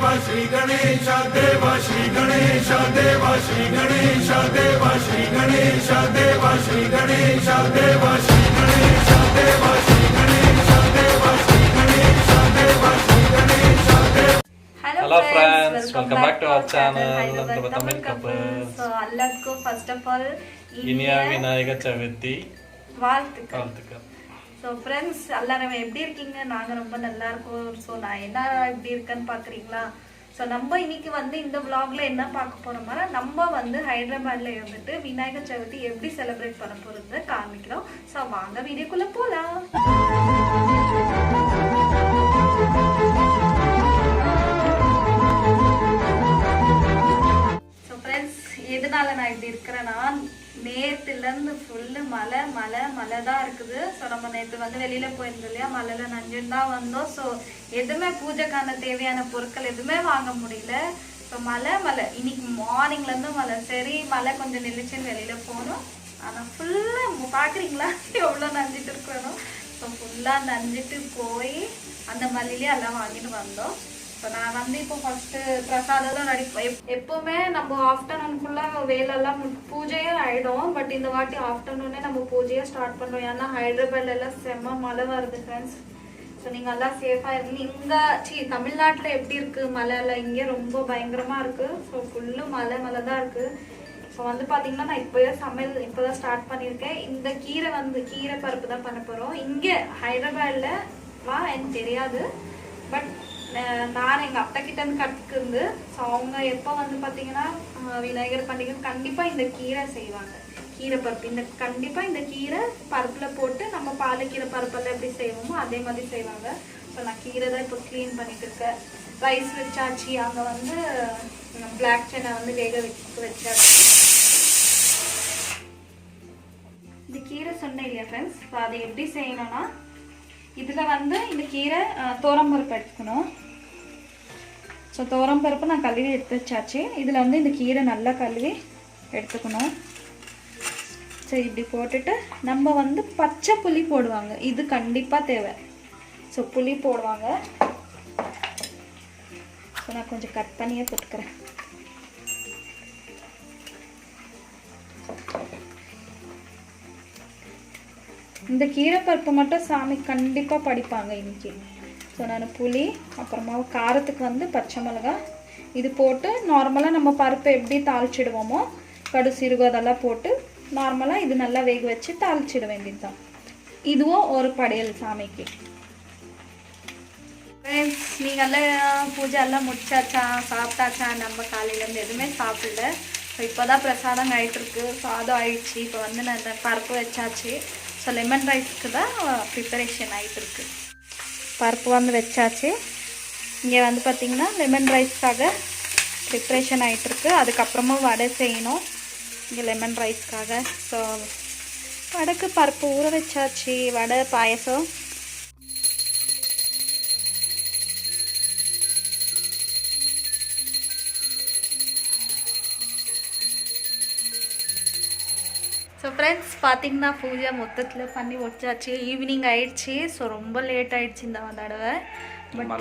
श्री गणेश देवा श्री गणेश देवा श्री गणेश देवा श्री गणेश देवा श्री गणेश देवा श्री गणेश देवा श्री गणेश देवा श्री गणेश देवा श्री गणेश देवा. Hello friends, welcome back to our channel. Tamil couple. So எல்லாருக்கும் first of all இனிய விநாயகர் சதுர்த்தி வாழ்த்துக்கள். So friends, எல்லாரும் எப்படி இருக்கீங்க? நாங்க ரொம்ப நல்லா இருக்கோம். So நான் என்ன எப்படி இருக்கேன்னு பாக்குறீங்களா? So நம்ம இன்னைக்கு வந்து இந்த vlogல என்ன பார்க்க போறோம்னா நம்ம வந்து ஹைதராபாத்ல இருந்துட்டு விநாயகர் சதுர்த்தி எப்படி செலிப்ரேட் பண்ண போறதை காமிக்கிறோம். So வாங்க வீடியோக்குள்ள போலாம். எதனால நான் இப்படி இருக்கிறேன்னா நேத்துல இருந்து ஃபுல்லு மழை தான் இருக்குது. ஸோ நம்ம நேற்று வந்து வெளியில போயிருந்தோம் இல்லையா, மழையில நஞ்சுன்னு தான் வந்தோம். ஸோ எதுவுமே பூஜைக்கான தேவையான பொருட்கள் எதுவுமே வாங்க முடியல. ஸோ மழை இன்னைக்கு மார்னிங்ல இருந்து மழை. சரி மழை கொஞ்சம் நின்றுச்சுன்னு வெளியில போனோம். ஆனால் ஃபுல்லா பாக்குறீங்களா எவ்வளோ நஞ்சிட்டு இருக்கணும். ஸோ ஃபுல்லா நஞ்சிட்டு போய் அந்த மழையிலே எல்லாம் வாங்கிட்டு வந்தோம். ஸோ நான் வந்து இப்போ ஃபர்ஸ்ட் பிரசாதம் ரெடி. எப்பவுமே நம்ம ஆஃப்டர்நூனுக்குள்ள வேலையெல்லாம் பூஜையே ஆயிடும். பட் இந்த வாட்டி ஆஃப்டர்நூனே நம்ம பூஜையை ஸ்டார்ட் பண்ணுறோம். ஏன்னா ஹைதராபாத்ல எல்லாம் செம்ம மழை வருது ஃப்ரெண்ட்ஸ். ஸோ நீங்கள் எல்லாம் சேஃபாக இருக்கீங்க. இங்கே தமிழ்நாட்டில் எப்படி இருக்குது மழையில், இங்கே ரொம்ப பயங்கரமாக இருக்குது. ஸோ ஃபுல்லு மழை தான் இருக்குது. ஸோ வந்து பார்த்தீங்கன்னா நான் சமையல் இப்போ தான் ஸ்டார்ட் பண்ணியிருக்கேன். இந்த கீரை பருப்பு தான் பண்ண போகிறோம். இங்கே ஹைதராபாத்ல எனக்கு தெரியாது. பட் நான் எங்கள் அத்தை கிட்ட இருந்து கற்றுக்குருந்து. ஸோ அவங்க எப்போ வந்து பார்த்தீங்கன்னா விநாயகர் பண்டிகை கண்டிப்பாக இந்த கீரை செய்வாங்க. கீரை பருப்பு கண்டிப்பாக இந்த கீரை பருப்பில் போட்டு நம்ம பாலக்கீரை பருப்பெல்லாம் எப்படி செய்வோமோ அதே மாதிரி செய்வாங்க. ஸோ நான் கீரை தான் இப்போ க்ளீன் பண்ணிட்டு இருக்கேன். ரைஸ் வச்சாச்சு. அங்கே வந்து பிளாக் சன்னா வந்து வேக வச்சாச்சு. இந்த கீரை சொன்னேன் இல்லையா ஃப்ரெண்ட்ஸ், ஸோ அதை எப்படி செய்யணும்னா இதில் வந்து இந்த கீரை துவரம்பருப்பு எடுத்துக்கணும். ஸோ துவரம்பருப்பு நான் கழுவி எடுத்து வச்சாச்சு. இதில் வந்து இந்த கீரை நல்லா கழுவி எடுத்துக்கணும். சரி இப்படி போட்டுட்டு நம்ம வந்து பச்சை புளி போடுவாங்க, இது கண்டிப்பாக தேவை. ஸோ புளி போடுவாங்க. ஸோ நான் கொஞ்சம் கட் பண்ணியே போட்டுக்கிறேன். இந்த கீரை பருப்பு மட்டும் சாமி கண்டிப்பாக படிப்பாங்க இன்னைக்கு. ஸோ நான் புளி, அப்புறமா காரத்துக்கு வந்து பச்சை மிளகாய் இது போட்டு நார்மலாக நம்ம பருப்பை எப்படி தாளிச்சிடுவோமோ கடு சீரகம் அதெல்லாம் போட்டு நார்மலாக இது நல்லா வேக வச்சு தாளிச்சிட வேண்டியது தான். இதுவும் ஒரு படையல் சாமிக்கு. நீங்கள் எல்லாம் பூஜை எல்லாம் முடிச்சாச்சா, சாப்பிட்டாச்சா? நம்ம காலையிலேருந்து எதுவுமே சாப்பிடல. ஸோ இப்போ தான் பிரசாதம் ஆகிட்டுருக்கு. சாதம் ஆயிடுச்சு. இப்போ வந்து நான் இந்த பருப்பு வச்சாச்சு. ஸோ லெமன் ரைஸ்க்கு தான் ப்ரிப்பரேஷன் ஆகிட்டுருக்கு. பருப்பு வந்து வச்சாச்சு. இங்கே வந்து பார்த்திங்கன்னா லெமன் ரைஸ்க்காக ப்ரிப்ரேஷன் ஆகிட்டுருக்கு. அதுக்கப்புறமா வடை செய்யணும் இங்கே லெமன் ரைஸ்க்காக. ஸோ வடைக்கு பருப்பு ஊற வச்சாச்சு. வடை பாயசம். ஸோ ஃப்ரெண்ட்ஸ் பார்த்தீங்கன்னா பூஜை மொத்தத்தில் பண்ணி முடிச்சாச்சு. ஈவினிங் ஆயிடுச்சு. ஸோ ரொம்ப லேட் ஆயிடுச்சு இந்த தடவை. பட்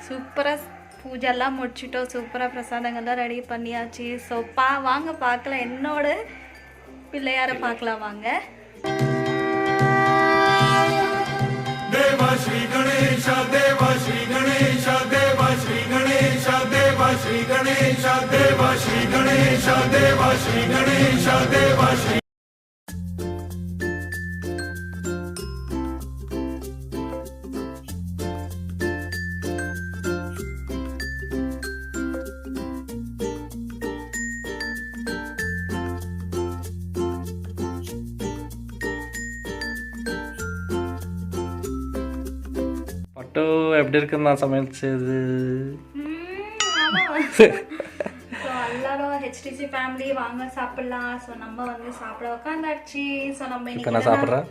சூப்பராக பூஜைலாம் முடிச்சிட்டோம். சூப்பராக பிரசாதங்கள்லாம் ரெடி பண்ணியாச்சு. ஸோ வாங்க பார்க்கலாம், என்னோட பிள்ளையாரை பார்க்கலாம் வாங்க. देवा श्री गणेश देवा श्री गणेश देवा श्री गणेश देवा श्री गणेश देवा श्री गणेश देवा श्री गणेश देवा श्री. பட்டு எப்படி இருக்குன்னு நான் சமைச்சது. எல்லாரும் ஹெச்டிசி ஃபேமிலி வாங்க சாப்பிடலாம். ஸோ நம்ம வந்து சாப்பிட உட்காந்தாச்சு. ஸோ நம்ம இப்போ நான் சாப்பிட்றேன்.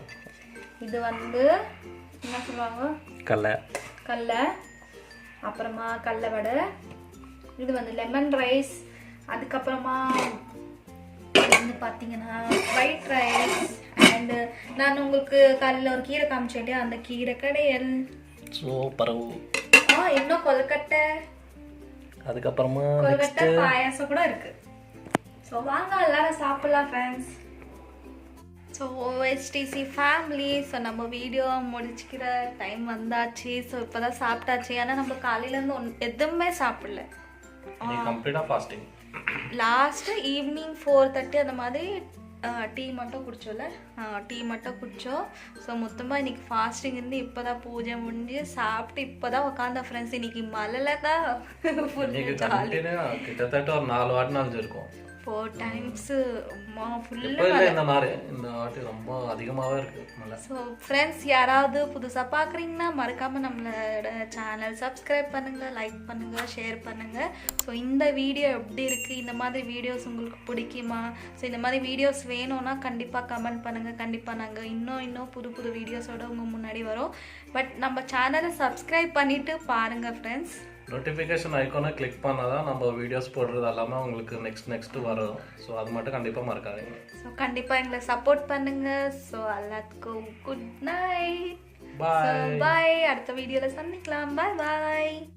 இது வந்து என்ன சொல்லுவாங்க, கடலை, அப்புறமா கடலை வடை. இது வந்து லெமன் ரைஸ். அதுக்கப்புறமா வந்து பார்த்தீங்கன்னா ஒயிட் ரைஸ். அண்டு நான் உங்களுக்கு காலையில் ஒரு கீரை காமிச்சேன், அந்த கீரை கடையல். சூப்பர். இன்னும் கொல்கட்டை அதுக்கப்புறமா கொல்கட்டை பாயாசம் கூட இருக்கு. ஸோ வாங்க எல்லாரும் சாப்பிடலாம் friends. So OHTC family, so நம்ம வீடியோ முடிச்சுக்கிற டைம் வந்தாச்சு. ஸோ இப்போ தான் சாப்பிட்டாச்சு. ஏன்னா நம்ம காலையிலேருந்து எதுவுமே சாப்பிடல. கம்ப்ளீட்டாக ஃபாஸ்டிங். லாஸ்ட்டு ஈவினிங் 4:30 அந்த மாதிரி டீ மட்டும் குடிச்சோம்ல, டீ மட்டும் குடித்தோம். ஸோ மொத்தமாக இன்றைக்கி ஃபாஸ்டிங் இருந்து இப்போ தான் பூஜை முடிஞ்சு சாப்பிட்டு இப்போ தான் உட்காந்த ஃப்ரெண்ட்ஸ். இன்றைக்கி மழையில் தான் கிட்டத்தட்ட ஒரு 4 வாட்டி நனைஞ்சிருக்கும். 4 times இந்த வாட்டி ரொம்ப அதிகமாகவே இருக்கு மழை. ஸோ ஃப்ரெண்ட்ஸ், யாராவது புதுசாக பார்க்குறீங்கன்னா மறக்காமல் நம்மளோட சேனல் சப்ஸ்கிரைப் பண்ணுங்கள், லைக் பண்ணுங்கள், ஷேர் பண்ணுங்கள். ஸோ இந்த வீடியோ எப்படி இருக்குது, இந்த மாதிரி வீடியோஸ் உங்களுக்கு பிடிக்குமா? ஸோ இந்த மாதிரி வீடியோஸ் வேணும்னா கண்டிப்பாக கமெண்ட் பண்ணுங்கள். கண்டிப்பாக நாங்கள் இன்னும் புது புது வீடியோஸோடு உங்கள் முன்னாடி வரோம். பட் நம்ம சேனலை சப்ஸ்கிரைப் பண்ணிவிட்டு பாருங்கள் ஃப்ரெண்ட்ஸ். நோட்டிஃபிகேஷன் ஐக்கானை கிளிக் பண்ணால் தான் நம்ம வீடியோஸ் போடுறது எல்லாமே உங்களுக்கு நெக்ஸ்ட்டு வரும். ஸோ அது மட்டும் கண்டிப்பாக மறக்காதீங்க. ஸோ கண்டிப்பாக எங்களை சப்போர்ட் பண்ணுங்கள். ஸோ எல்லாத்துக்கும் குட் நைட். பாய். அடுத்த வீடியோவில் சந்திக்கலாம். பாய்.